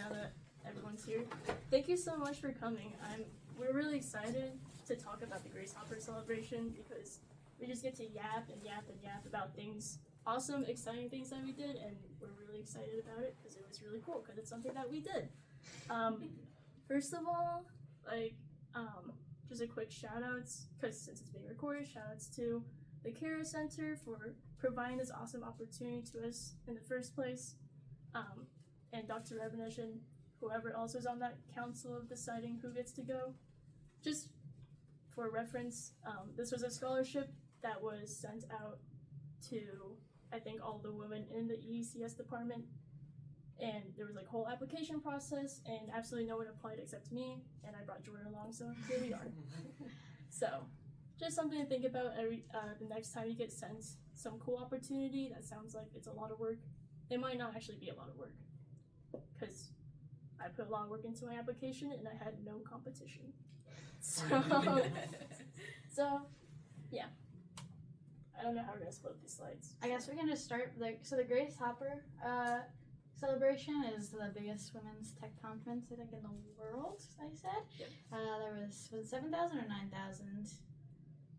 now that everyone's here. Thank you so much for coming. We're really excited to talk about the Grace Hopper celebration because we just get to yap and yap and yap about things, awesome, exciting things that we did, and we're really excited about it because it was really cool because it's something that we did. First of all, just a quick shout outs, because since it's being recorded, shout outs to the Career Center for providing this awesome opportunity to us in the first place, and Dr. Rebenish and whoever else is on that council of deciding who gets to go. Just for reference, this was a scholarship that was sent out to, I think, all the women in the ECS department, and there was like a whole application process, and absolutely no one applied except me, and I brought Jordan along, so here we are. So, just something to think about the next time you get sent some cool opportunity that sounds like it's a lot of work. It might not actually be a lot of work, because I put a lot of work into my application and I had no competition. So, yeah. I don't know how we're gonna split these slides. I guess we're gonna start so the Grace Hopper celebration is the biggest women's tech conference I think in the world. I said. Yep. There was it 7,000 or 9,000?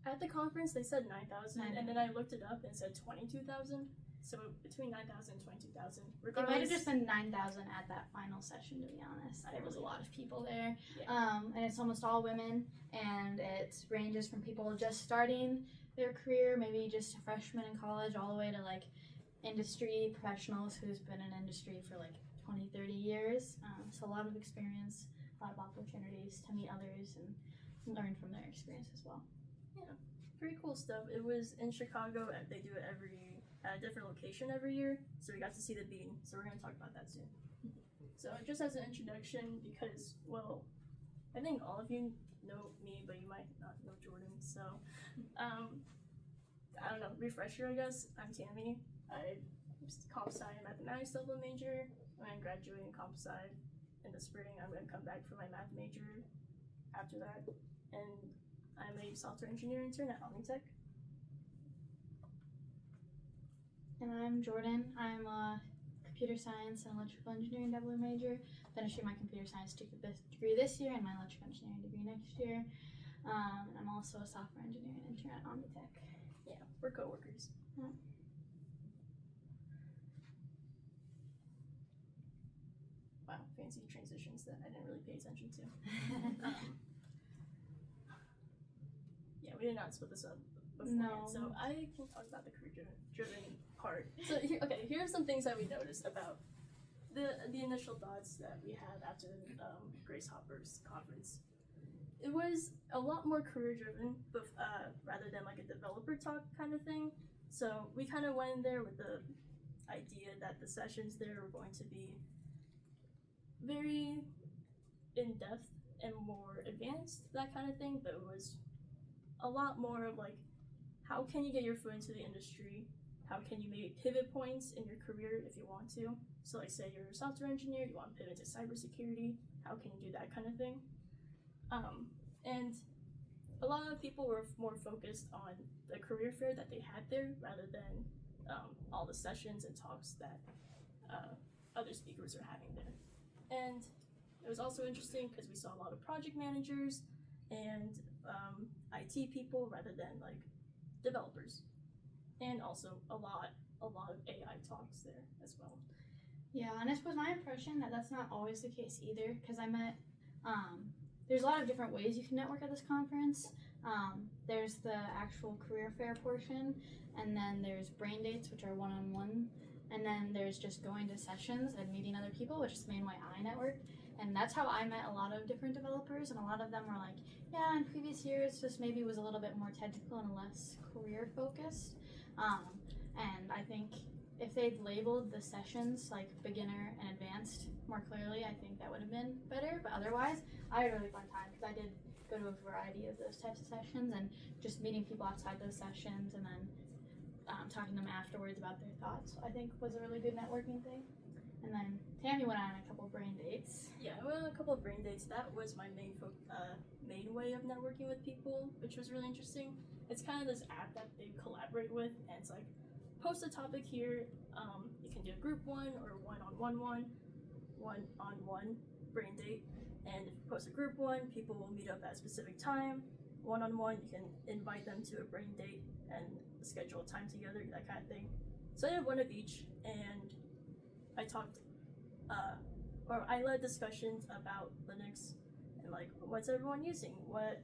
At the conference they said 9,000, and then I looked it up and it said 22,000. So between 9,000 and 22,000. It might have just been 9,000 at that final session, to be honest. There was a lot of people there. Yeah. And it's almost all women, and it ranges from people just starting their career, maybe just a freshman in college, all the way to like industry professionals who's been in industry for like 20, 30 years. So a lot of experience, a lot of opportunities to meet others and learn from their experience as well. Yeah, pretty cool stuff. It was in Chicago, and they do it at a different location every year, so we got to see the bean, so we're going to talk about that soon. So just as an introduction, because, well, I think all of you know me, but you might not know Jordan, so, I don't know, refresher, I guess. I'm Tammy. I'm comp sci and mathematics double major. I'm going to graduate in comp sci in the spring. I'm going to come back for my math major after that, and I'm a software engineer intern at Omnitech. And I'm Jordan. I'm a computer science and electrical engineering double major, finishing my computer science degree this year and my electrical engineering degree next year. And I'm also a software engineering intern at Omnitech. Yeah, we're coworkers. Yeah. Wow, fancy transitions that I didn't really pay attention to. Yeah, we did not split this up beforehand, so I can talk about the career-driven part. So, here are some things that we noticed about the initial thoughts that we had after Grace Hopper's conference. It was a lot more career-driven, but rather than like a developer talk kind of thing. So we kind of went in there with the idea that the sessions there were going to be very in-depth and more advanced, that kind of thing, but it was a lot more of like, how can you get your foot into the industry? How can you make pivot points in your career if you want to? So like say you're a software engineer, you want to pivot to cybersecurity, how can you do that kind of thing? And a lot of people were more focused on the career fair that they had there rather than all the sessions and talks that other speakers are having there. And it was also interesting because we saw a lot of project managers and IT people rather than like developers, and also a lot of AI talks there as well. Yeah, and it was my impression that that's not always the case either, because I met, there's a lot of different ways you can network at this conference. There's the actual career fair portion, and then there's brain dates, which are one-on-one, and then there's just going to sessions and meeting other people, which is the main way I network. And that's how I met a lot of different developers, and a lot of them were like, yeah, in previous years, just maybe was a little bit more technical and less career focused. And I think if they'd labeled the sessions like beginner and advanced more clearly, I think that would have been better. But otherwise, I had a really fun time because I did go to a variety of those types of sessions, and just meeting people outside those sessions and then talking to them afterwards about their thoughts, I think was a really good networking thing. And then Tammy went on a couple of brain dates. Yeah, I went on a couple of brain dates. That was my main way of networking with people, which was really interesting. It's kind of this app that they collaborate with, and it's like, post a topic here. You can do a group one or one-on-one one. one-on-one brain date. And if you post a group one, people will meet up at a specific time. One-on-one, you can invite them to a brain date and schedule time together, that kind of thing. So I did one of each, and I talked, or I led discussions about Linux and like, what's everyone using? What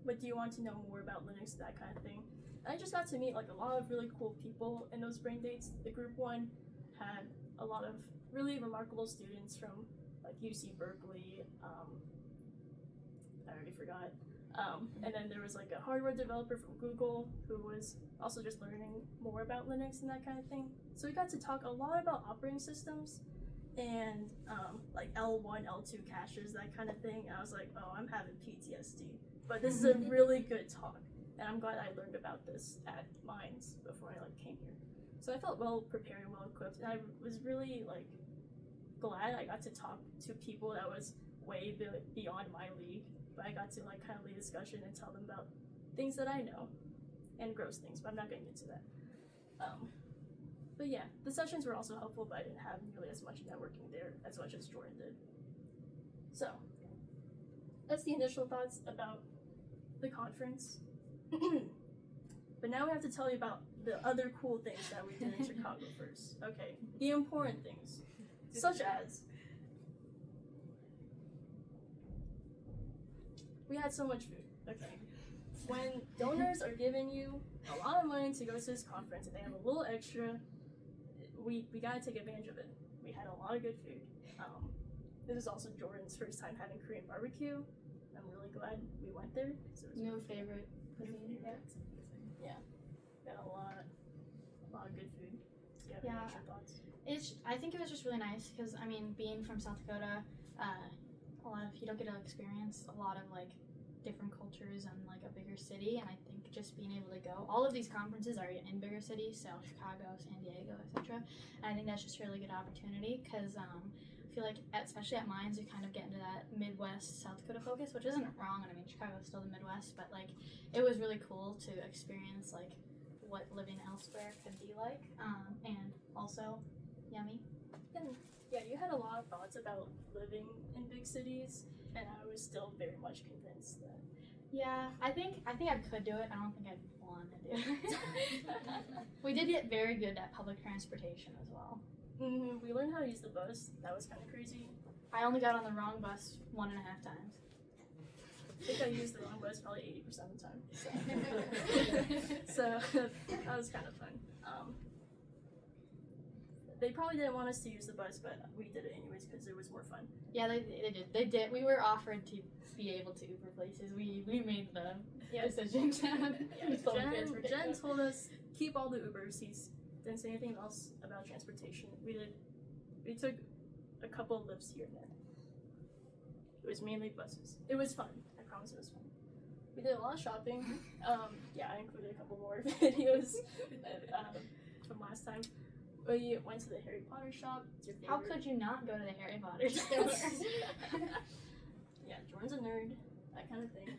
do you want to know more about Linux? That kind of thing. And I just got to meet like a lot of really cool people in those brain dates. The group one had a lot of really remarkable students from like UC Berkeley. I already forgot. And then there was like a hardware developer from Google who was also just learning more about Linux and that kind of thing. So we got to talk a lot about operating systems and like L1, L2 caches, that kind of thing. And I was like, oh, I'm having PTSD. But this is a really good talk. And I'm glad I learned about this at Mines before I like came here. So I felt well prepared and well equipped. And I was really like glad I got to talk to people that was way beyond my league. But I got to like kind of lead discussion and tell them about things that I know and gross things, but I'm not getting into that. But yeah, the sessions were also helpful, but I didn't have nearly as much networking there as much as Jordan did. So that's the initial thoughts about the conference. But now we have to tell you about the other cool things that we did in Chicago first. Okay, the important things, such as we had so much food. Okay. When donors are giving you a lot of money to go to this conference and they have a little extra, we gotta take advantage of it. We had a lot of good food. This is also Jordan's first time having Korean barbecue. I'm really glad we went there. So it was New favorite cuisine. Yeah. We had a lot of good food. Do you have any extra thoughts? I think it was just really nice because, I mean, being from South Dakota, you don't get to experience a lot of like different cultures and like a bigger city, and I think just being able to go, all of these conferences are in bigger cities, so Chicago, San Diego, etc. And I think that's just a really good opportunity because I feel like especially at Mines you kind of get into that Midwest South Dakota focus, which isn't wrong, and I mean Chicago's still the Midwest, but like it was really cool to experience like what living elsewhere could be like, and also yummy. Yeah, you had a lot of thoughts about living in big cities, and I was still very much convinced that. Yeah, I think I could do it. I don't think I'd want to do it. We did get very good at public transportation as well. Mm-hmm. We learned how to use the bus. That was kind of crazy. I only got on the wrong bus 1.5 times. I think I used the wrong bus probably 80% of the time. So that was kind of fun. They probably didn't want us to use the bus, but we did it anyways because it was more fun. Yeah, they did. They did. We were offered to be able to Uber places. We made the decision. Jen told us keep all the Uber seats. Didn't say anything else about transportation. We took a couple of lifts here and there. It was mainly buses. It was fun. I promise it was fun. We did a lot of shopping. Yeah, I included a couple more videos from last time. We went to the Harry Potter shop. How could you not go to the Harry Potter store? Yeah, Jordan's a nerd. That kind of thing.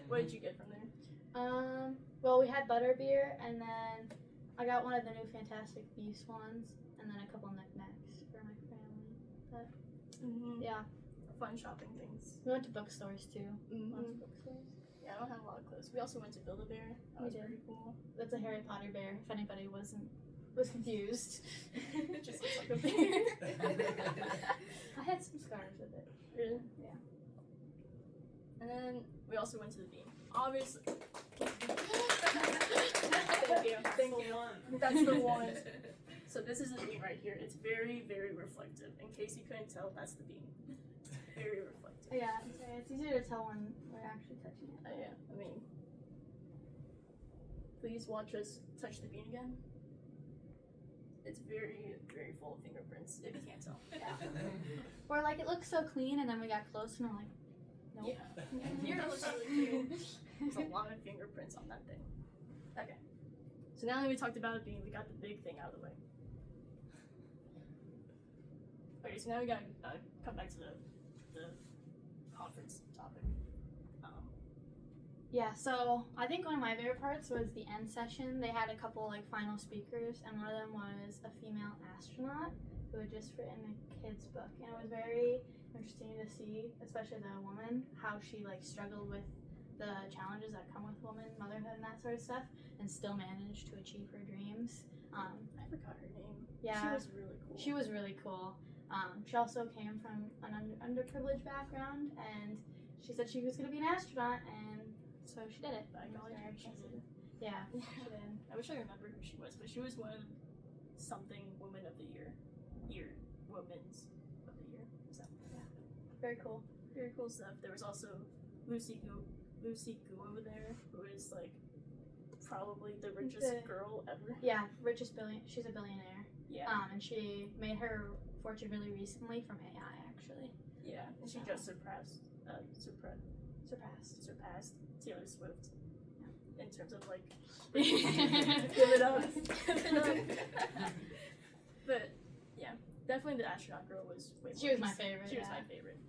What did you get from there? Well, we had butterbeer, and then I got one of the new Fantastic Beasts ones, and then a couple knickknacks for my family. But yeah, fun shopping things. We went to bookstores too. Lots of bookstores. Yeah, I don't have a lot of clothes. We also went to Build-A-Bear. That was pretty cool. That's a Harry Potter bear. If anybody was confused. It just looks like a bear. I had some scars with it. Really? Yeah. And then we also went to the beam. Obviously. Thank you. That's the one. So this is the beam right here. It's very, very reflective. In case you couldn't tell, that's the beam. Very reflective. Yeah, it's easier to tell when we're actually touching it. Yeah, I mean, please watch us touch the beam again. It's very, very full of fingerprints, if you can't tell. Yeah. Or like it looks so clean, and then we got close, and we're like, nope. Yeah. Here it looks really clean. There's a lot of fingerprints on that thing. Okay. So now that we talked about it being, we got the big thing out of the way. Okay, so now we gotta come back to the conference topic. Yeah, so I think one of my favorite parts was the end session. They had a couple like final speakers, and one of them was a female astronaut who had just written a kid's book, and it was very interesting to see, especially the woman, how she like struggled with the challenges that come with woman motherhood and that sort of stuff, and still managed to achieve her dreams. I forgot her name. Yeah, she was really cool. She was really cool. She also came from an underprivileged background, and she said she was going to be an astronaut, and so she did it. I acknowledge her. She did. Yeah, she did. I wish I remember who she was, but she was one of something Woman of the Year. Women's of the Year. So, yeah. Very cool. Very cool stuff. There was also Lucy Gu over there, who is like probably the richest girl ever. Yeah, she's a billionaire. Yeah. And she made her fortune really recently from AI, actually. Yeah, and she just surpassed Taylor Swift. Yeah. In terms of like, give it up. But yeah, definitely the astronaut girl was way more. She was my favorite. She was my favorite.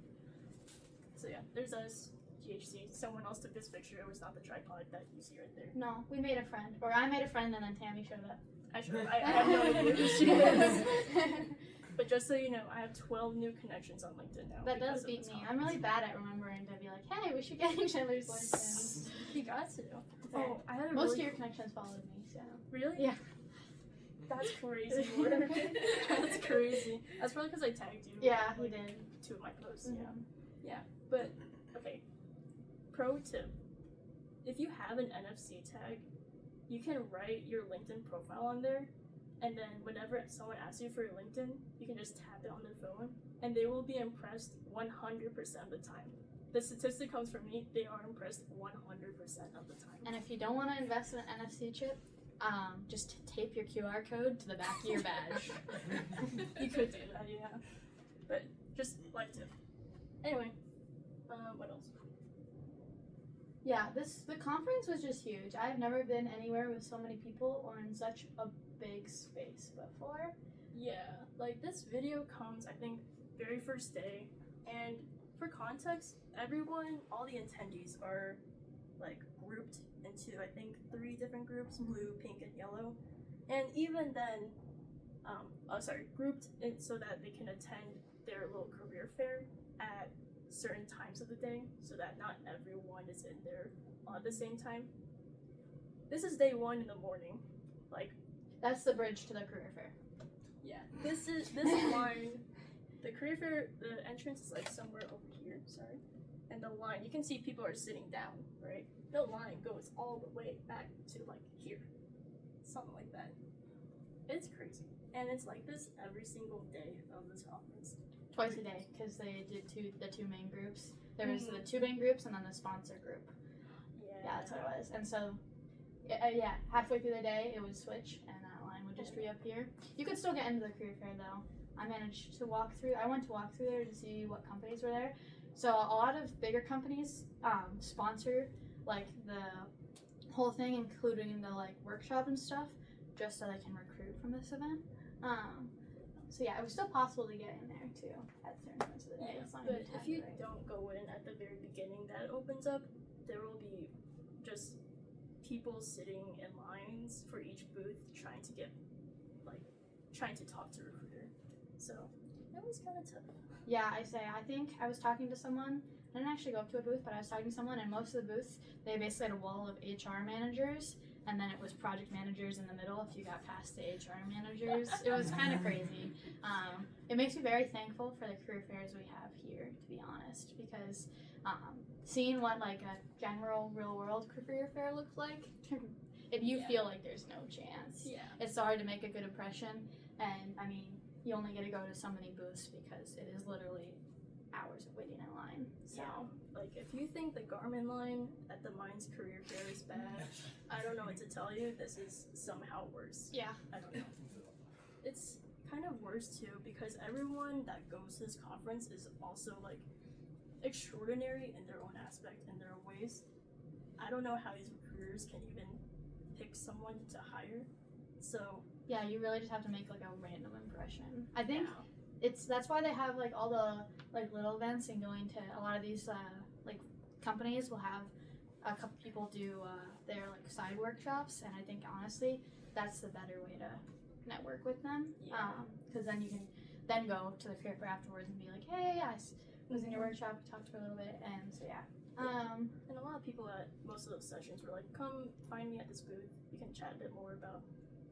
So yeah, there's us. GHC. Someone else took this picture. It was not the tripod that you see right there. No, we made a friend. Or I made a friend and then Tammy showed up. I have no idea who she is. But just so you know, I have 12 new connections on LinkedIn now. That does beat me. I'm really bad at remembering to be like, hey, we should get each other's LinkedIn. You got to. Okay. Oh, I had Most of your connections followed me, so. Really? Yeah. That's crazy work. That's crazy. That's probably because I tagged you. Yeah, he did. 2 of my posts, Mm-hmm. Yeah. But, okay. Pro tip. If you have an NFC tag, you can write your LinkedIn profile on there, and then whenever someone asks you for your LinkedIn, you can just tap it on their phone, and they will be impressed 100% of the time. The statistic comes from me, they are impressed 100% of the time. And if you don't want to invest in an NFC chip, just tape your QR code to the back of your badge. You could do that, yeah. But just life tip. Anyway, what else? Yeah, the conference was just huge. I've never been anywhere with so many people or in such a big space before. Yeah, like this video comes, I think, very first day, and for context, all the attendees are like grouped into, I think, 3 different groups: blue, pink, and yellow. And even then, grouped in so that they can attend their little career fair at certain times of the day, so that not everyone is in there at the same time. This is day 1 in the morning. Like, that's the bridge to the career fair. Yeah, this line. The career fair, the entrance is like somewhere over here. Sorry, and the line, you can see people are sitting down, right? The line goes all the way back to like here, something like that. It's crazy, and it's like this every single day of this conference. Twice a day, because they did the two main groups. There was the 2 main groups and then the sponsor group. Yeah, that's what it was. And so, halfway through the day, it would switch, and that line would just reappear. You could still get into the career fair, though. I managed to walk through. I went to walk through there to see what companies were there. So a lot of bigger companies sponsor like the whole thing, including the like workshop and stuff, just so they can recruit from this event. So yeah, it was still possible to get in there too at certain points of the day. Yeah, but if you don't go in at the very beginning, that opens up, there will be just people sitting in lines for each booth trying to talk to a recruiter. So it was kind of tough. Yeah, I think I was talking to someone. I didn't actually go up to a booth, but I was talking to someone, and most of the booths, they basically had a wall of HR managers, and then it was project managers in the middle if you got past the HR managers. It was kind of crazy. It makes me very thankful for the career fairs we have here, to be honest, because seeing what like a general real world career fair looks like, if you feel like there's no chance, it's hard to make a good impression. And I mean, you only get to go to so many booths because it is literally hours of waiting in line. So, like, if you think the Garmin line at the Mines Career Fair is bad, I don't know what to tell you. This is somehow worse. Yeah. I don't know. It's kind of worse too because everyone that goes to this conference is also like extraordinary in their own aspect, in their own ways. I don't know how these recruiters can even pick someone to hire. So yeah, you really just have to make like a random impression. I think that's why they have like all the like little events, and going to a lot of these like companies will have a couple people do their like side workshops, and I think honestly that's the better way to network with them, because then you can then go to the career fair afterwards and be like, hey, I was in your workshop, we talked for a little bit, and so yeah. And a lot of people at most of those sessions were like, come find me at this booth. We can chat a bit more about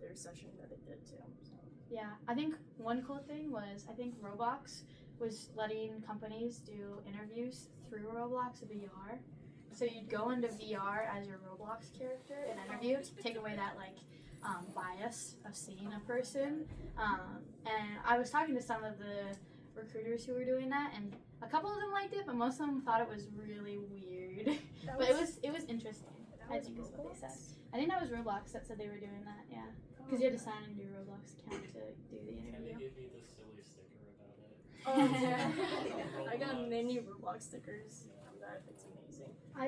their session that they did too. So. Yeah, I think one cool thing was, I think Roblox was letting companies do interviews through Roblox VR. So you'd go into VR as your Roblox character and interview to take away that bias of seeing a person. And I was talking to some of the recruiters who were doing that, and a couple of them liked it, but most of them thought it was really weird. But it was interesting. I think is what they said. I think that was Roblox that said they were doing that. Yeah, because you had to sign into your Roblox account to do the interview. Can they give me the silly sticker about it? Oh, yeah. I got many Roblox stickers from that. It's amazing. I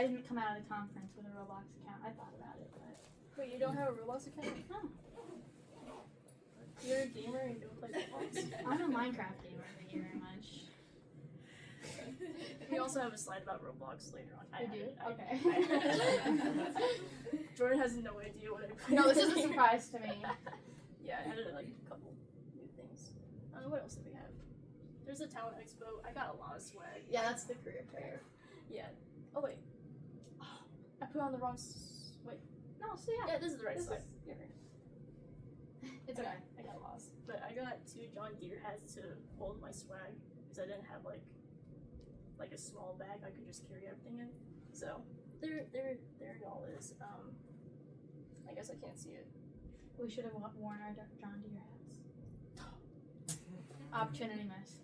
didn't come out of the conference with a Roblox account. I thought about it, but Wait, you don't have a Roblox account? no. You're a gamer and you don't play Roblox? I'm a Minecraft gamer. Thank you very much. We also have a slide about Roblox later on. You do? Okay. Jordan has no idea what I play. No, this is a surprise to me. Yeah, I added like a couple new things. What else did we have? There's a talent expo. I got a lot of swag. Yeah, that's the career fair. Yeah. Oh wait. Oh, I put on the wrong. Wait. No, so yeah. Yeah, this is the right slide. You're right. It's okay. I got lost, but I got 2 John Deere hats to hold my swag because I didn't have like a small bag I could just carry everything in. So there it all is. I guess I can't see it. We should have worn our John Deere hats. Opportunity miss.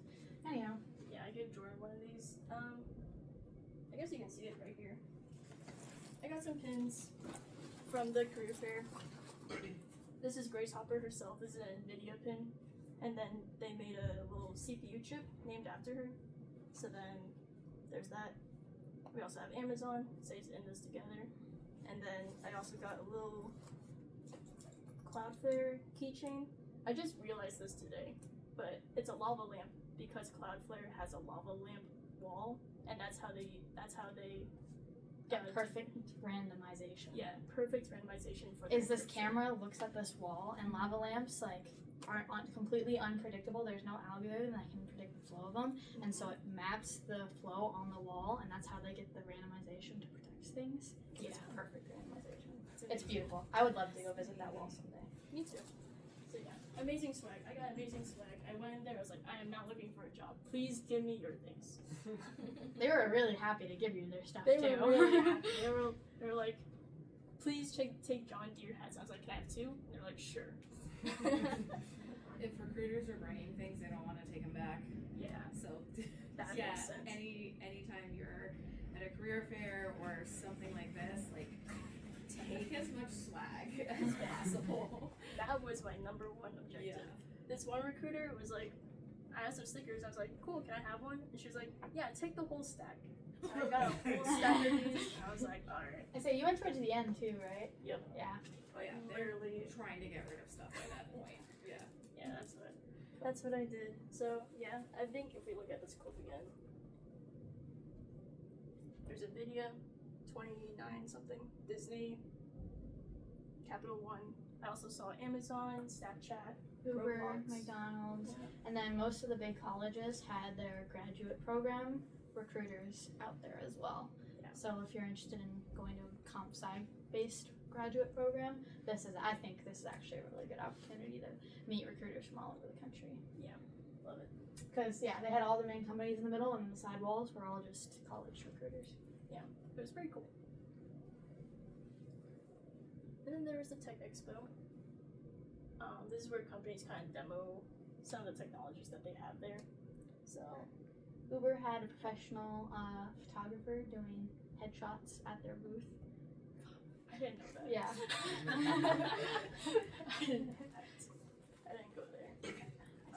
Anyhow. Yeah, I gave Jordan one of these. I guess you can see it right here. I got some pins from the career fair. This is Grace Hopper herself. This is an NVIDIA pin. And then they made a little CPU chip named after her. So then there's that. We also have Amazon. It says in this together. And then I also got a little Cloudflare keychain. I just realized this today, but it's a lava lamp because Cloudflare has a lava lamp wall, and that's how they Get perfect randomization. Yeah, perfect randomization for. Is this camera looks at this wall, and lava lamps aren't completely unpredictable. There's no algorithm that can predict the flow of them, and so it maps the flow on the wall, and that's how they get the randomization to protect things. Yeah. It's perfect randomization. It's beautiful. I would love to go visit that wall someday. Me too. So yeah, amazing swag. I got amazing swag. I went in there. I was like, I am not looking for a job. Please give me your things. They were really happy to give you their stuff They too. were really happy. They were like, please take John Deere hats. I was like, can I have 2? And they were like, sure. If recruiters are bringing things, they don't want to take them back. Yeah. So That yeah, makes sense. anytime you're at a career fair or something like this, like take as much swag as possible. That was my number 1 objective. This one recruiter was like, I asked her stickers. I was like, cool, can I have one? And she was like, yeah, take the whole stack. So I got a whole stack of these. And I was like, all right. I say you went towards the end too, right? Yep. Yeah. Oh yeah, Literally. they're trying to get rid of stuff by that point. Yeah. Yeah, that's what I did. So yeah, I think if we look at this clip again, there's a video, 29 something, Disney, Capital One. I also saw Amazon, Snapchat, Uber, Roblox. McDonald's, and then most of the big colleges had their graduate program recruiters out there as well. Yeah. So if you're interested in going to a comp sci based graduate program, I think this is actually a really good opportunity to meet recruiters from all over the country. Love it. Because yeah, they had all the main companies in the middle, and the side walls were all just college recruiters. It was pretty cool. And then there was the Tech Expo. This is where companies kind of demo some of the technologies that they have there. So Uber had a professional photographer doing headshots at their booth. I didn't know that. Yeah. I didn't go there.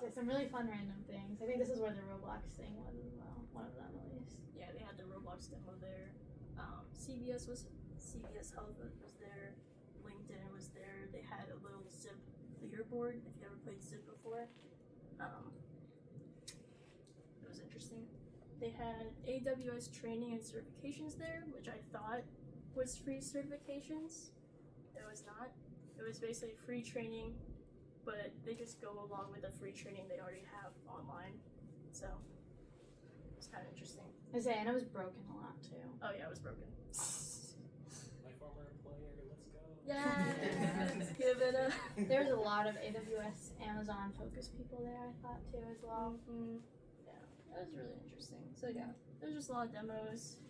So some really fun random things. I think this is where the Roblox thing was as well. One of them at least. Yeah, they had the Roblox demo there. CVS Health was there. LinkedIn was there. They had a little zip leaderboard. If you ever played Zip before, it was interesting. They had AWS training and certifications there, which I thought was free certifications. It was not. It was basically free training, but they just go along with the free training they already have online. So it's kind of interesting. I say, and it was broken a lot too. Oh yeah, it was broken. My former employer, let's go. Yes, give it a. There was a lot of AWS, Amazon focused people there, I thought too as well. Yeah, that was really interesting. So yeah, there's just a lot of demos.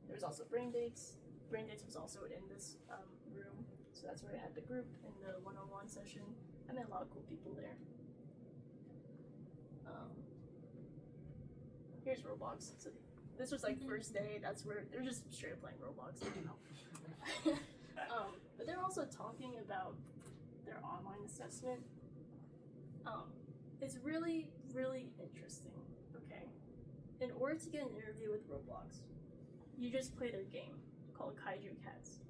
There was also brain dates. Brain dates was also in this room, so that's where I had the group and the one-on-one session. I met a lot of cool people there. Here's Roblox. So this was like first day. That's where they're just straight up playing Roblox. I don't know. But they're also talking about their online assessment. It's really, really interesting. Okay, in order to get an interview with Roblox, you just play their game called Kaiju Cats.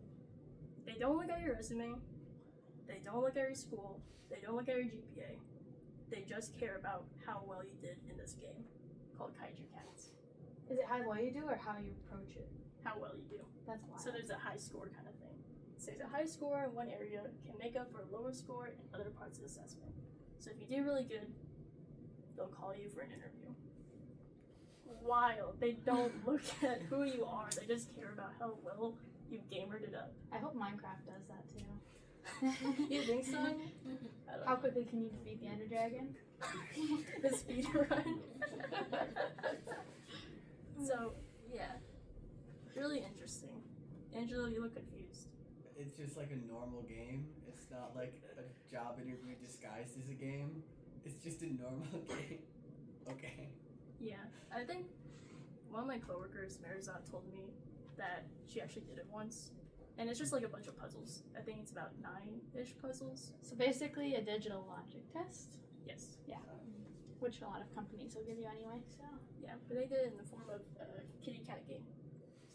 They don't look at your resume. They don't look at your school. They don't look at your GPA. They just care about how well you did in this game called Kaiju Cats. Is it how well you do or how you approach it? How well you do. That's wild. So there's a high score kind of thing. So a high score in one area can make up for a lower score in other parts of the assessment. So if you do really good, they'll call you for an interview. Wild. They don't look at who you are. They just care about how well you gamered it up. I hope Minecraft does that too. You think so? I don't How know. quickly can you defeat the Ender Dragon? The speed run. So yeah, really interesting. Angelo, you look confused. It's just like a normal game. It's not like a job interview disguised as a game. It's just a normal game. Okay. Yeah, I think one of my coworkers, Marizat, told me that she actually did it once, and it's just like a bunch of puzzles. I think it's about 9-ish puzzles. So basically a digital logic test, Yes. which a lot of companies will give you anyway. So, Yeah, but they did it in the form of a kitty cat game.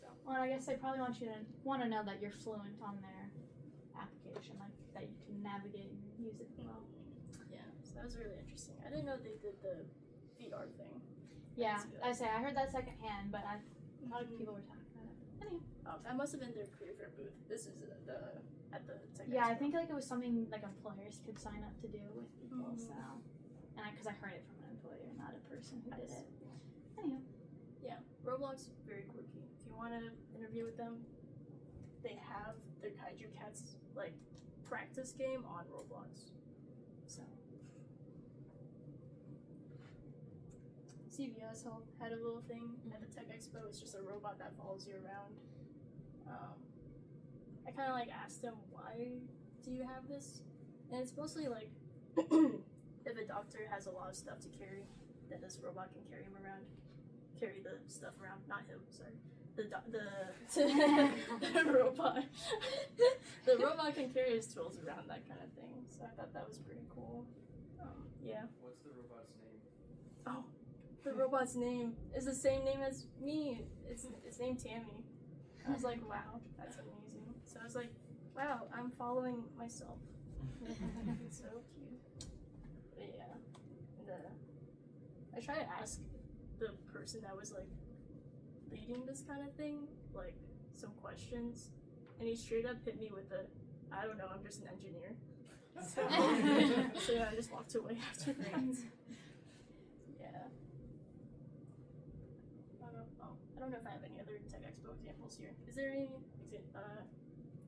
So well, I guess they probably want to know that you're fluent on their application, like that you can navigate and use it well. yeah, so that was really interesting. I didn't know they did the VR thing. Yeah, That's good. I say I heard that secondhand, but a lot of people were talking about it. Anyway. That must have been their career fair booth. This is at the Tech Yeah, I Expo. think like it was something like employers could sign up to do with people. Mhm. So, and because I heard it from an employer, not a person who did Nice. it. Anywho, Roblox, very quirky. If you want to interview with them, they have their Kaiju Cats like practice game on Roblox. So CVS had a little thing at the Tech Expo. It's just a robot that follows you around. I kind of like asked them, why do you have this? And it's mostly like if a doctor has a lot of stuff to carry, then this robot can carry the stuff around. Not him, sorry. The robot. The robot can carry his tools around, that kind of thing. So I thought that was pretty cool. Yeah. What's the robot's name? Oh, the robot's name is the same name as me. It's named Tammy. I was like, wow, that's amazing. So I was like, wow, I'm following myself. It's so cute. But yeah, I tried to ask the person that was like leading this kind of thing, like some questions, and he straight up hit me with I don't know, I'm just an engineer. So, so yeah, I just walked away after that. Yeah. I don't know if I have any other Tech Expo examples here. Is there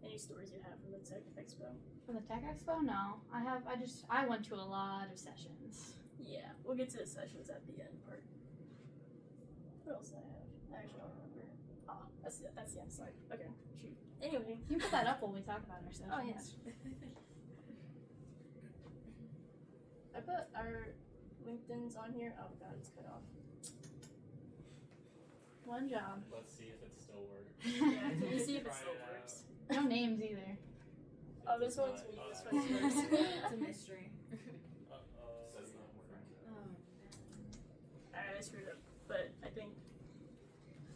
any stories you have from the Tech Expo? from the Tech Expo, no. I went to a lot of sessions. Yeah, we'll get to the sessions at the end part. What else do I have? I actually don't remember. Ah, that's the end slide. Okay, shoot. Anyway. You can put that up while we talk about our sessions. Oh yeah. I put our LinkedIn's on here. Oh god, it's cut off. One job. Let's see if it still works. Yeah, can you see if it Try still it out. works? No names either. Oh, this It's one's not- me. oh, This that one's is- yours. It's a mystery. That's not working. Alright, I screwed up. But I think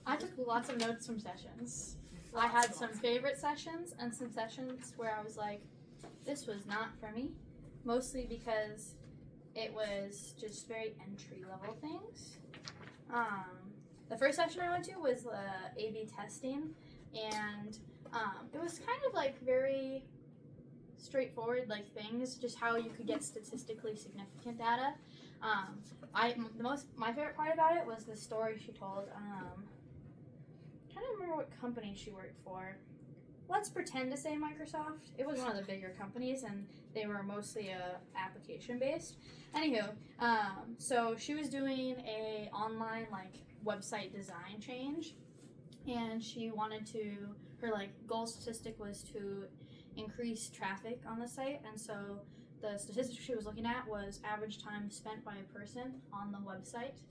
I took lots of notes from sessions. I had some favorite sessions and some sessions where I was like, this was not for me. Mostly because it was just very entry level things. The first session I went to was A/B testing, and it was kind of like very straightforward like things, just how you could get statistically significant data. My favorite part about it was the story she told. Trying to remember what company she worked for. Let's pretend to say Microsoft. It was one of the bigger companies, and they were mostly application based. Anywho, so she was doing a online like website design change, and she wanted to. Her like goal statistic was to increase traffic on the site, and so the statistic she was looking at was average time spent by a person on the website.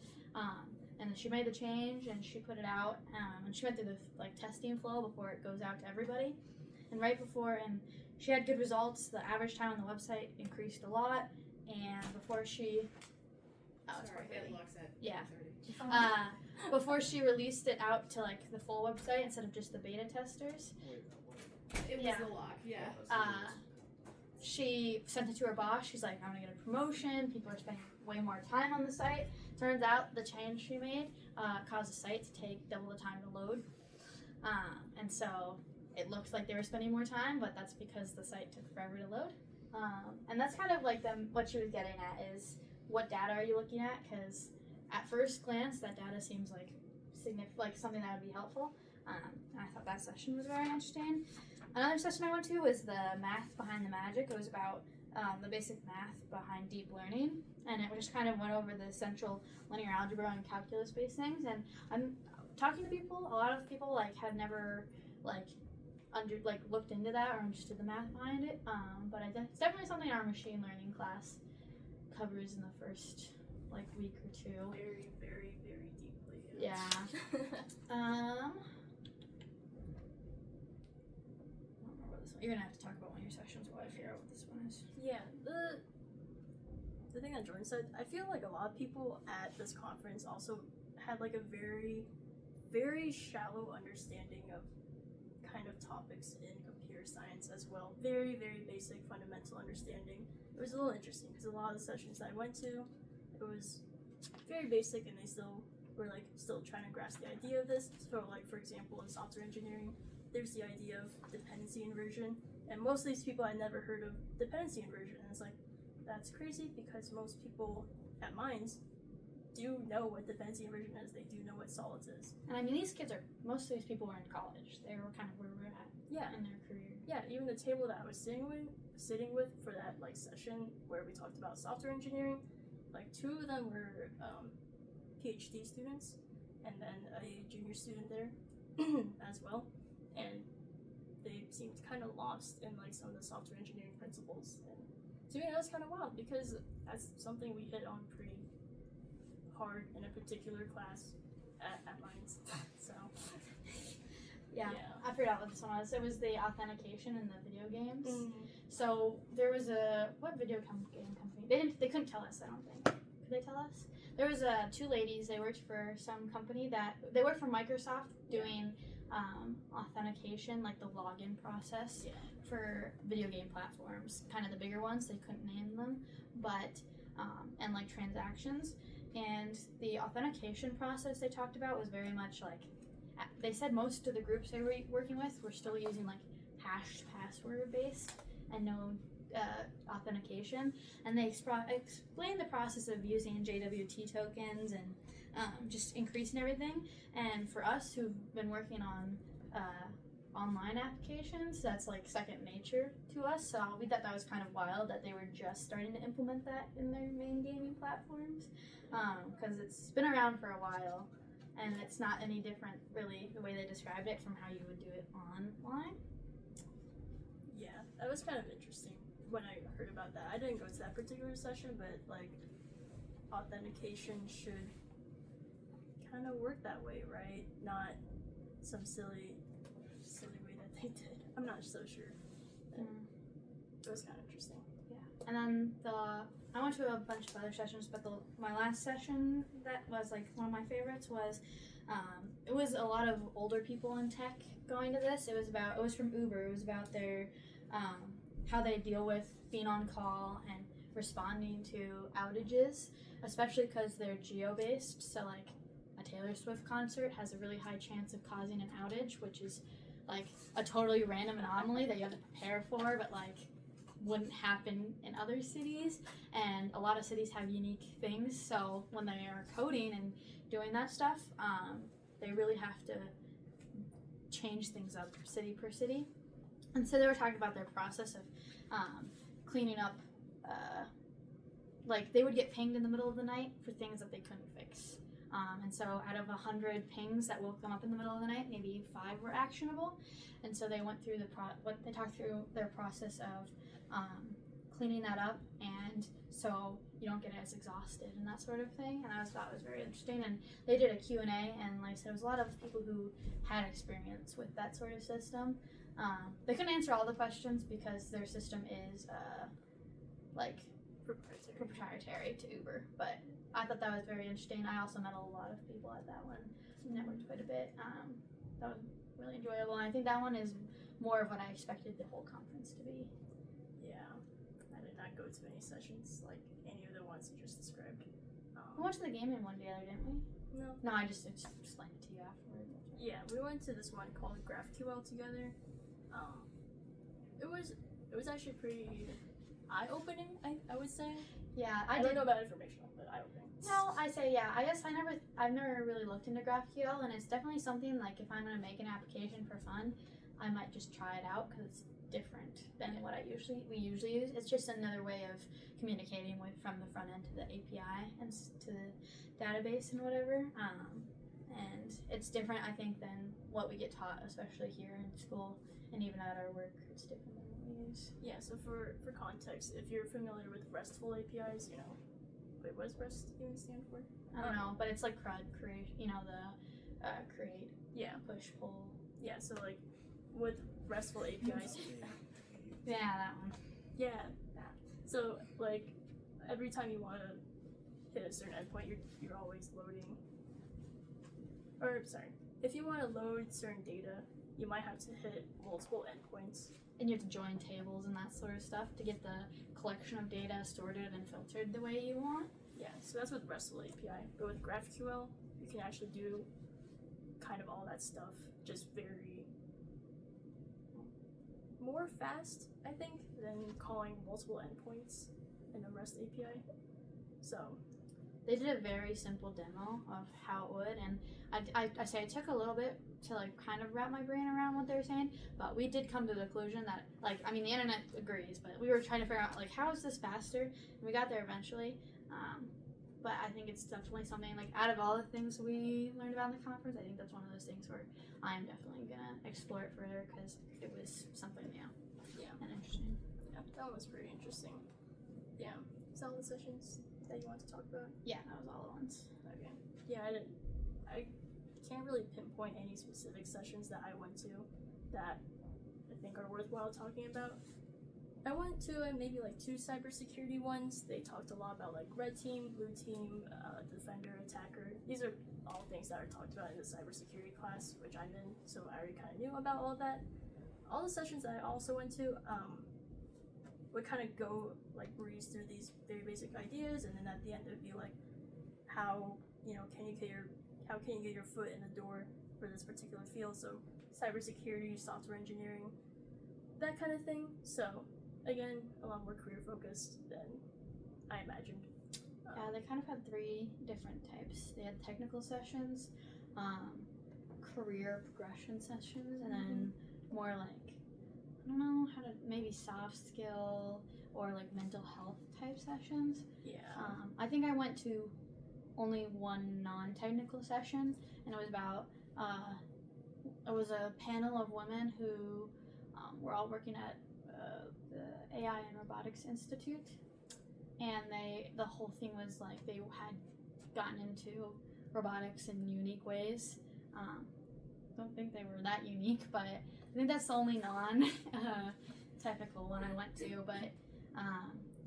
And then she made the change and she put it out, and she went through the like testing flow before it goes out to everybody. And right before, and she had good results. The average time on the website increased a lot, and before she, Sorry, it locks at Yeah. 30. Before she released it out to like the full website instead of just the beta testers, It was Yeah. the lock, yeah. she sent it to her boss. She's like, I'm gonna get a promotion. People are spending way more time on the site. Turns out the change she made caused the site to take double the time to load. And so it looks like they were spending more time, but that's because the site took forever to load. And that's kind of like what she was getting at is what data are you looking at? Because at first glance, that data seems like like something that would be helpful. And I thought that session was very interesting. Another session I went to was the math behind the magic. It was about the basic math behind deep learning, and it just kind of went over the essential linear algebra and calculus-based things. And I'm talking to people. A lot of people like had never looked into that or understood the math behind it. But it's definitely something our machine learning class covers in the first like week or two. Very, very, very deeply. Yeah. I don't remember what this one. You're gonna have to talk about one of your sessions while I figure out what this one is. Yeah, the thing that Jordan said, I feel like a lot of people at this conference also had like a very, very shallow understanding of kind of topics in computer science as well. Very, very basic fundamental understanding. It was a little interesting because a lot of the sessions that I went to, it was very basic and they still were like still trying to grasp the idea of this. So like for example in software engineering, there's the idea of dependency inversion, and most of these people had never heard of dependency inversion, and it's like, that's crazy because most people at Mines do know what dependency inversion is. They do know what solids is. And I mean, most of these people were in college. They were kind of where we're at in their career. Yeah, even the table that I was sitting with for that like session where we talked about software engineering, like 2 of them were PhD students, and then a junior student there as well, and they seemed kind of lost in like some of the software engineering principles. And to me, that was kind of wild because that's something we hit on pretty hard in a particular class at Mines. So Yeah, I forgot what this one was. It was the authentication in the video games. Mm-hmm. So there was what video game company? They couldn't tell us. I don't think. Could they tell us? There was 2 ladies. They worked for some company they worked for Microsoft doing authentication, like the login process for video game platforms. Kind of the bigger ones. They couldn't name them, but and like transactions. And the authentication process they talked about was very much like, they said most of the groups they were working with were still using like hashed password based and no authentication. And they explained the process of using JWT tokens and just increasing everything. And for us who've been working on online applications, that's like second nature to us. So we thought that was kind of wild that they were just starting to implement that in their main gaming platforms, because it's been around for a while and it's not any different really the way they described it from how you would do it online. Yeah, that was kind of interesting when I heard about that. I didn't go to that particular session, but like authentication should kind of work that way, right? Not some silly way that they did. I'm not so sure. It was kind of interesting. Yeah, and then I went to a bunch of other sessions, but my last session that was like one of my favorites was it was a lot of older people in tech going to this. It was from Uber. It was about their how they deal with being on call and responding to outages, especially because they're geo-based. So like a Taylor Swift concert has a really high chance of causing an outage, which is like a totally random anomaly that you have to prepare for, but like wouldn't happen in other cities, and a lot of cities have unique things, so when they are coding and doing that stuff, they really have to change things up city per city. And so they were talking about their process of cleaning up, like they would get pinged in the middle of the night for things that they couldn't fix. And so out of 100 pings that will come up in the middle of the night, maybe 5 were actionable. And so they went through they talked through their process of cleaning that up, and so you don't get as exhausted and that sort of thing. And I thought it was very interesting. And they did a Q&A, and like I said, there was a lot of people who had experience with that sort of system. They couldn't answer all the questions because their system is like proprietary to Uber, but I thought that was very interesting. I also met a lot of people at that one, networked quite a bit. That was really enjoyable, and I think that one is more of what I expected the whole conference to be. Yeah, I did not go to any sessions like any of the ones you just described. We went to the gaming one together, didn't we? No. No, I just explained it to you afterward. Yeah, we went to this one called GraphQL together. It was actually pretty eye-opening, I would say. Yeah, I don't know about informational, but eye-opening. No, I say yeah. I guess I've never really looked into GraphQL, and it's definitely something like if I'm gonna make an application for fun, I might just try it out because it's different than what we usually use. It's just another way of communicating from the front end to the API and to the database and whatever. And it's different, I think, than what we get taught, especially here in school and even at our work. It's different than what we use. Yeah, so for context, if you're familiar with RESTful APIs, wait, what does REST even stand for? I don't know, but it's like CRUD, create, the create, push, pull. Yeah, so like with RESTful APIs, Yeah, that one. yeah, so like every time you want to hit a certain endpoint, you're always loading. Or sorry, if you want to load certain data, you might have to hit multiple endpoints. And you have to join tables and that sort of stuff to get the collection of data sorted and filtered the way you want. Yeah, so that's with RESTful API. But with GraphQL, you can actually do kind of all that stuff just very more fast, I think, than calling multiple endpoints in a REST API. So they did a very simple demo of how it would, and I say it took a little bit to like kind of wrap my brain around what they were saying, but we did come to the conclusion that the internet agrees, but we were trying to figure out like how is this faster, and we got there eventually. But I think it's definitely something like out of all the things we learned about in the conference, I think that's one of those things where I am definitely gonna explore it further because it was something new, and interesting. Yeah, that was pretty interesting. Yeah, is that all the sessions that you want to talk about? Yeah, that was all at once. Okay. Yeah, I can't really pinpoint any specific sessions that I went to that I think are worthwhile talking about. I went to maybe like 2 cybersecurity ones. They talked a lot about like red team, blue team, defender, attacker. These are all things that are talked about in the cybersecurity class, which I'm in, so I already kind of knew about all of that. All the sessions that I also went to would kind of go like breeze through these very basic ideas, and then at the end it would be like, how can you get your foot in the door for this particular field? So cybersecurity, software engineering, that kind of thing. So again, a lot more career focused than I imagined. Yeah, they kind of had 3 different types. They had technical sessions, career progression sessions, and then more like, I don't know how to, maybe soft skill or like mental health type sessions. Yeah. I think I went to only one non-technical session, and it was about, it was a panel of women who were all working at the AI and Robotics Institute, and the whole thing was like they had gotten into robotics in unique ways. Don't think they were that unique, but I think that's the only non-technical one I went to, but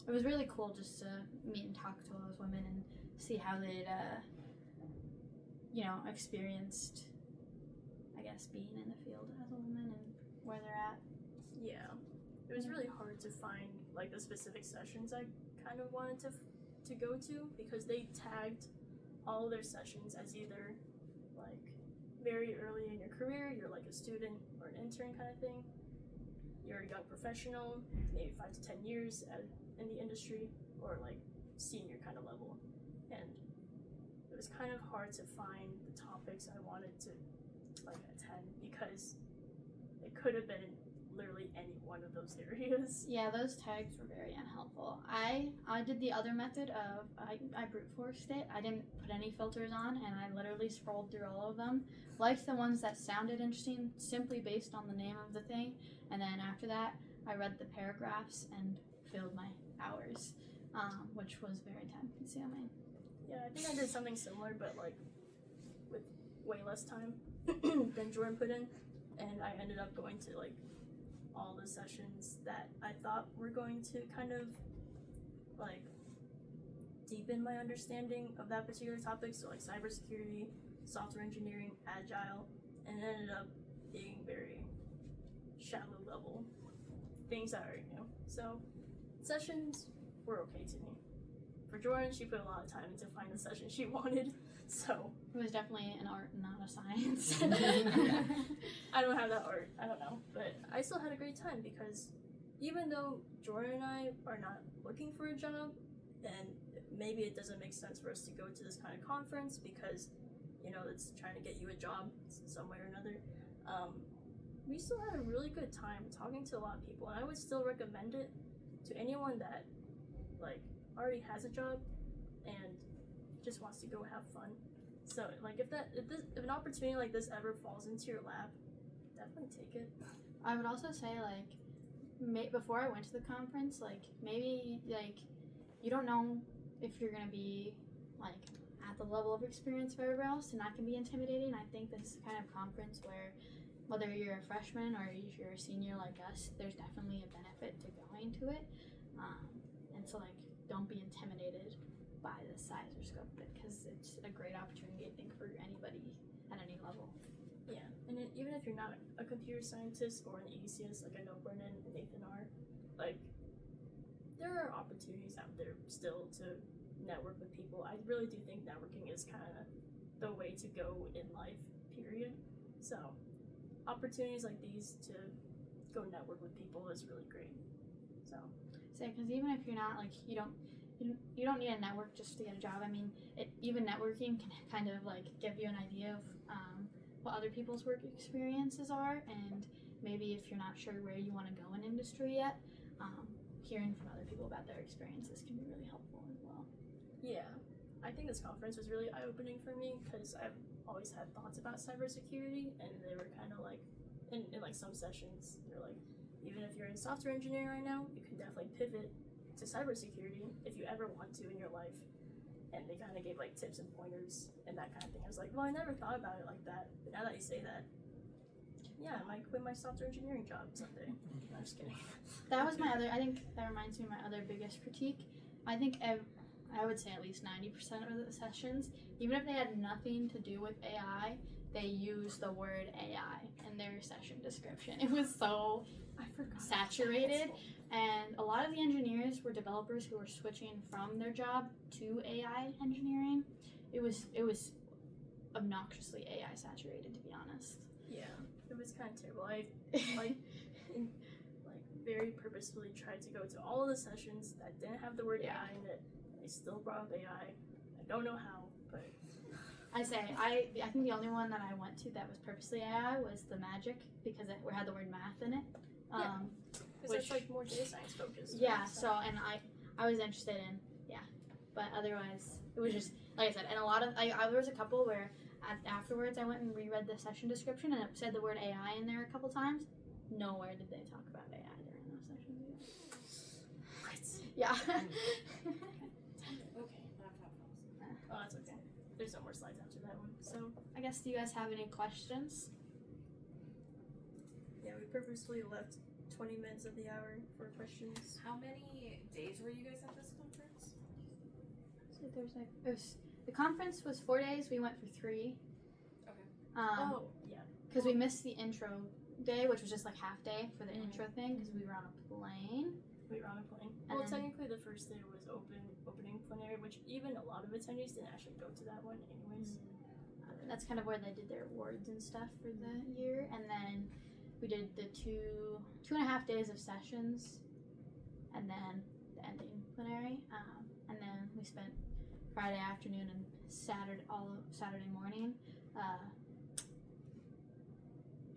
it was really cool just to meet and talk to all those women and see how they'd experienced, I guess, being in the field as a woman and where they're at. Yeah. It was really hard to find like the specific sessions I kind of wanted to go to because they tagged all of their sessions as either like very early in your career, you're like a student or an intern kind of thing. you're a young professional, maybe 5 to 10 years in the industry, or like senior kind of level. And it was kind of hard to find the topics I wanted to like attend because it could have been literally any one of those areas. Yeah, those tags were very unhelpful. I did the other method of I brute forced it. I didn't put any filters on, and I literally scrolled through all of them. Liked the ones that sounded interesting simply based on the name of the thing, and then after that, I read the paragraphs and filled my hours, which was very time consuming. Yeah, I think I did something similar, but like with way less time than Jordan put in, and I ended up going to like all the sessions that I thought were going to kind of like deepen my understanding of that particular topic. So like cybersecurity, software engineering, agile, and it ended up being very shallow level things I already knew. So sessions were okay to me. For Jordan, she put a lot of time into finding the session she wanted, so It was definitely an art and not a science. I don't have that art, I don't know, but I still had a great time because even though Jordan and I are not looking for a job, and maybe it doesn't make sense for us to go to this kind of conference because, you know, it's trying to get you a job some way or another, we still had a really good time talking to a lot of people, and I would still recommend it to anyone that like already has a job and just wants to go have fun. So like if an opportunity like this ever falls into your lap, definitely take it. I would also say before I went to the conference, like maybe like you don't know if you're gonna be like at the level of experience of everybody else, and that can be intimidating. I think this is the kind of conference where whether you're a freshman or if you're a senior like us, there's definitely a benefit to going to it. And so like don't be intimidated by the size or scope of it because it's a great opportunity I think for anybody at any level. Yeah, and even if you're not a computer scientist or an ECS like I know Brennan and Nathan are, like there are opportunities out there still to network with people. I really do think networking is kind of the way to go in life, period. So opportunities like these to go network with people is really great. So because even if you're not like you don't need a network just to get a job. I mean, even networking can kind of like give you an idea of what other people's work experiences are, and maybe if you're not sure where you want to go in industry yet, hearing from other people about their experiences can be really helpful as well. yeah, I think this conference was really eye-opening for me because I've always had thoughts about cybersecurity, and they were kind of like in like some sessions they're like, even if you're in software engineering right now, you can definitely pivot to cybersecurity if you ever want to in your life. And they kind of gave like tips and pointers and that kind of thing. I was like, well, I never thought about it like that, but now that you say that, yeah, I might quit my software engineering job someday. I'm just kidding. That was my other. I think that reminds me of my other biggest critique. I think I would say at least 90% of the sessions, even if they had nothing to do with AI, they used the word AI in their session description. It was so I forgot. saturated, and a lot of the engineers were developers who were switching from their job to AI engineering. It was obnoxiously AI saturated, to be honest. Yeah, it was kind of terrible. I very purposefully tried to go to all of the sessions that didn't have the word AI in it. I still brought up AI. I don't know how, but I think the only one that I went to that was purposely AI was the Magic because it had the word math in it. because it's like more data science focused. Yeah. Right? So and I was interested in but otherwise it was just like I said, and a lot of there was a couple where afterwards I went and reread the session description and it said the word AI in there a couple times. Nowhere did they talk about AI during those sessions. What? Yeah. Okay, laptop calls. Oh, that's okay. There's no more slides after that one. So I guess, do you guys have any questions? yeah, we purposefully left 20 minutes of the hour for questions. How many days were you guys at this conference? So the conference was 4 days. We went for 3. Okay. Yeah. Because we missed the intro day, which was just like half day for the intro thing because we were on a plane. We were on a plane. And Well, then- technically the first day was opening plenary, which even a lot of attendees didn't actually go to that one anyways. That's kind of where they did their awards and stuff for the year. And then we did the two and a half days of sessions, and then the ending plenary, and then we spent Friday afternoon and Saturday morning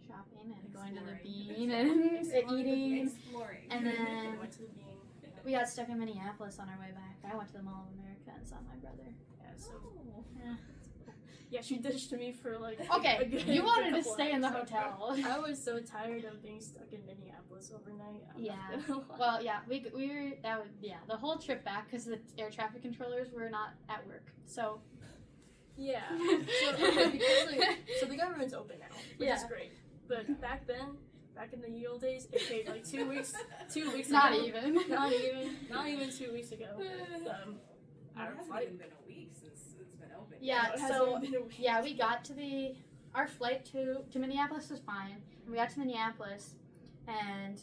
shopping and going to the Bean and eating, Exploring. and We then went to the Bean. we got stuck in Minneapolis on our way back. I went to the Mall of America and saw my brother. Yeah, so Oh. yeah, she ditched me for like Okay, a good- you wanted to couple stay in the hours. hotel. I was so tired of being stuck in Minneapolis overnight. I'm not Yeah. gonna lie. Well, yeah, we were the whole trip back because the air traffic controllers were not at work. So yeah. So, okay, because so the government's open now, which is Yeah. great. But back then, back in the ye olde days, it paid like 2 weeks. 2 weeks. not ago, even. Not even 2 weeks ago. Our It hasn't flight. even been a week since it's been open. Yeah, No, it hasn't so even been a week. yeah, we got to our flight to Minneapolis was fine. And we got to Minneapolis, and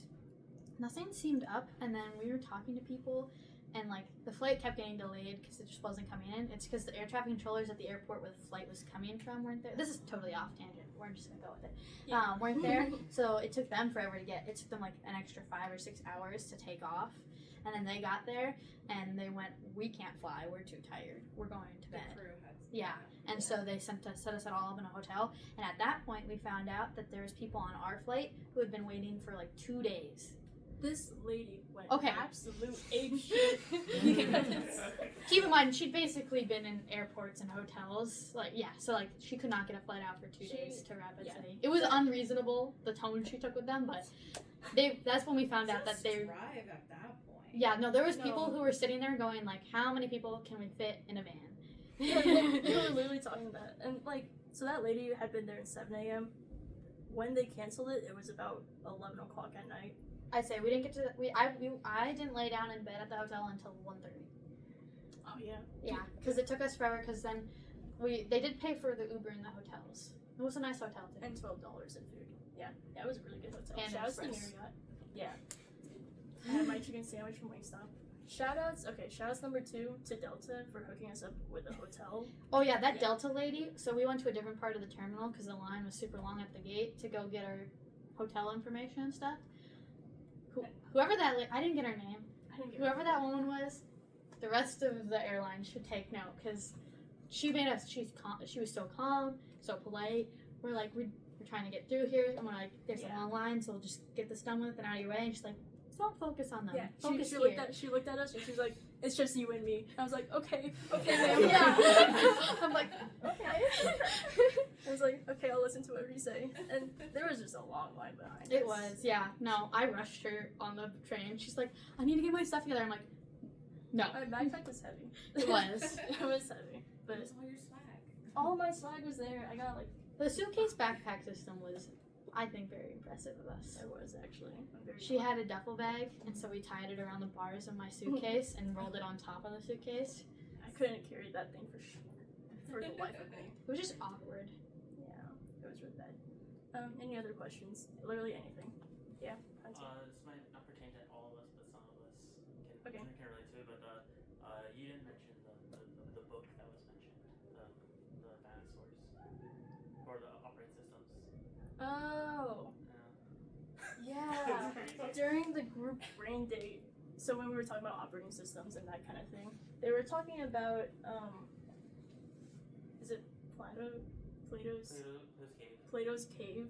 nothing seemed up. And then we were talking to people, and like the flight kept getting delayed because it just wasn't coming in. It's because the air traffic controllers at the airport where the flight was coming from weren't there. This is totally off tangent. We're just gonna go with it. Yeah. Weren't there, so it took them forever to get. It took them like an extra 5 or 6 hours to take off, and then they got there and they went, "We can't fly. We're too tired. We're going to The bed." crew had Yeah. And so they set us all up in a hotel. And at that point, we found out that there was people on our flight who had been waiting for like 2 days. This lady went Okay. absolute ape shit. Because- Keep in mind, she'd basically been in airports and hotels. Like, yeah, so like she could not get a flight out for 2 days to Rapid yeah. City. It was unreasonable, the tone she took with them, but that's when we found out that they. drive at that point. Yeah, no, there was people No. who were sitting there going like, how many people can we fit in a van? Yeah, they were literally talking that, and like, so that lady had been there at 7 a.m. When they canceled it, it was about 11 o'clock at night. I'd say we didn't get to I didn't lay down in bed at the hotel until 1:30. Oh yeah. Yeah, because it took us forever. Because then they did pay for the Uber in the hotels. It was a nice hotel too. And $12 in food. Yeah, it was a really good hotel. And Shout outs to Express. Marriott. Yeah. I had my chicken sandwich from Wingstop. Shout outs number 2 to Delta for hooking us up with a hotel. Oh yeah, that Yeah. Delta lady. So we went to a different part of the terminal because the line was super long at the gate to go get our hotel information and stuff. Whoever that I didn't get her name. I didn't get Whoever that woman was, the rest of the airline should take note because she made us. She was so calm, so polite. We're like we're trying to get through here, and we're like, there's a Yeah. long line, so we'll just get this done with and out of your way. And she's like, don't focus on them. Yeah, Focus she here. looked at us and she was like, "It's just you and me." I was like, "Okay, ma'am." Yeah. I'm like, okay. I was like, "Okay, I'll listen to whatever you say." And there was just a long line behind It us. was, yeah. No, I rushed her on the train. She's like, I need to get my stuff together. I'm like, no. My backpack was heavy. It was. It was heavy, but Where's all your swag? all my swag was there. I got like The suitcase backpack system was, I think, very impressive of us. I was actually. I'm very She had a duffel bag, and so we tied it around the bars of my suitcase and rolled it on top of the suitcase. I couldn't carry that thing for the life of me. It was just awkward. Yeah, it was really bad. Any other questions? Literally anything. Yeah. Hunty. This might not pertain to all of us, but some of us Okay. can relate to it. But you didn't mention the book that was mentioned, the dinosaurs or the operating systems. Oh. Yeah. Yeah. That's crazy. During the group brain date, so when we were talking about operating systems and that kind of thing, they were talking about is it Plato's cave,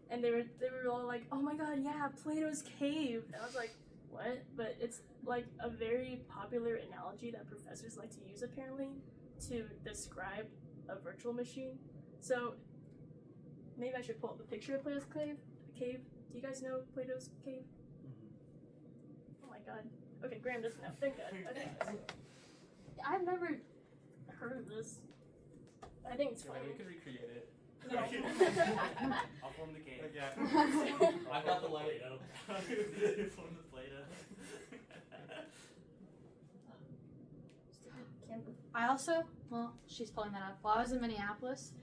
and they were all like, "Oh my god, yeah, Plato's cave," and I was like, "What?" But it's like a very popular analogy that professors like to use apparently to describe a virtual machine. So maybe I should pull up a picture of Plato's cave. Do you guys know Plato's cave? Oh my god. Okay, Graham doesn't know. Thank God. Okay. I've never heard of this. I think it's Yeah, funny. we could recreate it. No. I'll form the game. Yeah. I've got the light. Form the Play-Doh. I also, well, she's pulling that up. While I was in Minneapolis,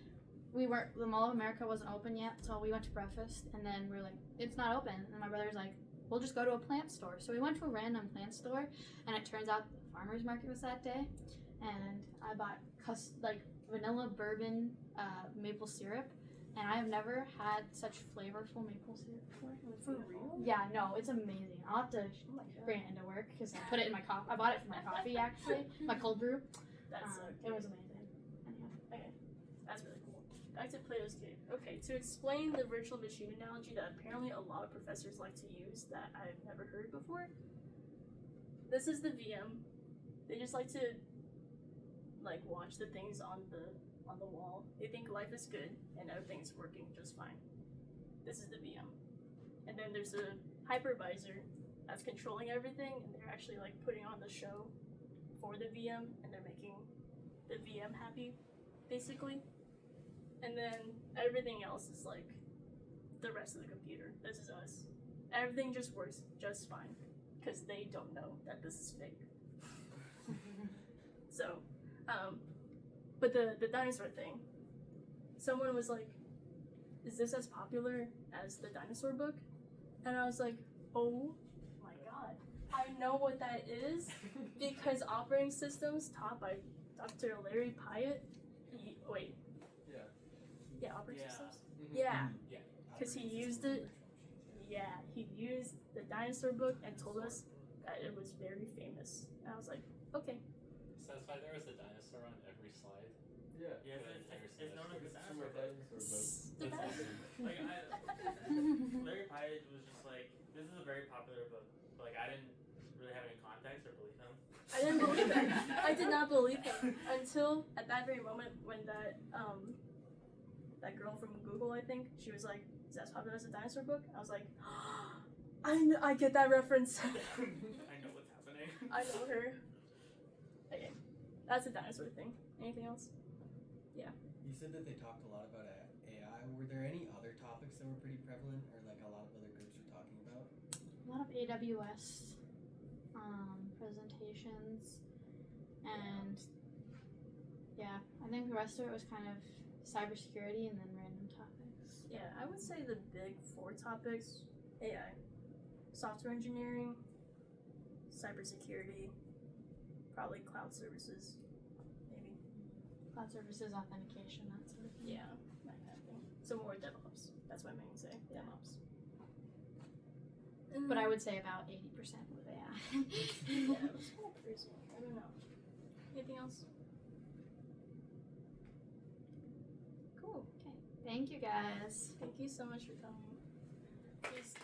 the Mall of America wasn't open yet, so we went to breakfast, and then we were like, it's not open. And my brother's like, we'll just go to a plant store. So we went to a random plant store, and it turns out the farmer's market was that day, and I bought vanilla bourbon maple syrup and I have never had such flavorful maple syrup before. It was For beautiful. real? Yeah, no, it's amazing. I'll have to Oh my god. bring it into work because I put it in my coffee. I bought it for my coffee actually, my cold brew. That's so It cute. was amazing. Anyhow. Okay, that's really cool. Back to Plato's cave. Okay, to explain the virtual machine analogy that apparently a lot of professors like to use that I've never heard before. This is the VM. They just like to watch the things on the wall. They think life is good and everything's working just fine. This is the VM. And then there's a hypervisor that's controlling everything, and they're actually like putting on the show for the VM, and they're making the VM happy, basically. And then everything else is like the rest of the computer. This is us. Everything just works just fine because they don't know that this is fake. So, but the dinosaur thing, someone was like, is this as popular as the dinosaur book? And I was like, oh my god, I know what that is because operating systems taught by Dr. Larry Pyatt. Wait. Yeah, operating systems? Yeah, because he used it. Yeah, he used the dinosaur book and told us that it was very famous. And I was like, okay. Satisfied there was a dinosaur on every slide. Yeah. Yeah, it's known as the dinosaur book. The That's dinosaur. awesome. Like, Larry Pyatt was just like, this is a very popular book. But, like, I didn't really have any context or believe him. I didn't believe him. I did not believe him until at that very moment when that girl from Google, I think, she was like, is that as popular as a dinosaur book? I was like, I get that reference. I know what's happening. I know her. Okay, that's a dinosaur thing. Anything else? You said that they talked a lot about AI. Were there any other topics that were pretty prevalent, or like a lot of other groups were talking about? A lot of AWS presentations, and yeah, I think the rest of it was kind of cybersecurity and then random topics. Yeah, I would say the big four topics: AI, software engineering, cybersecurity, probably cloud services, maybe. Cloud services, authentication, that sort of thing. Yeah, that kind of thing. So more DevOps. That's what I mean to say. DevOps. But I would say about 80% was AI. Yeah, it was kind of crazy. I don't know. Anything else? Cool. Okay, thank you guys. Thank you so much for coming. Please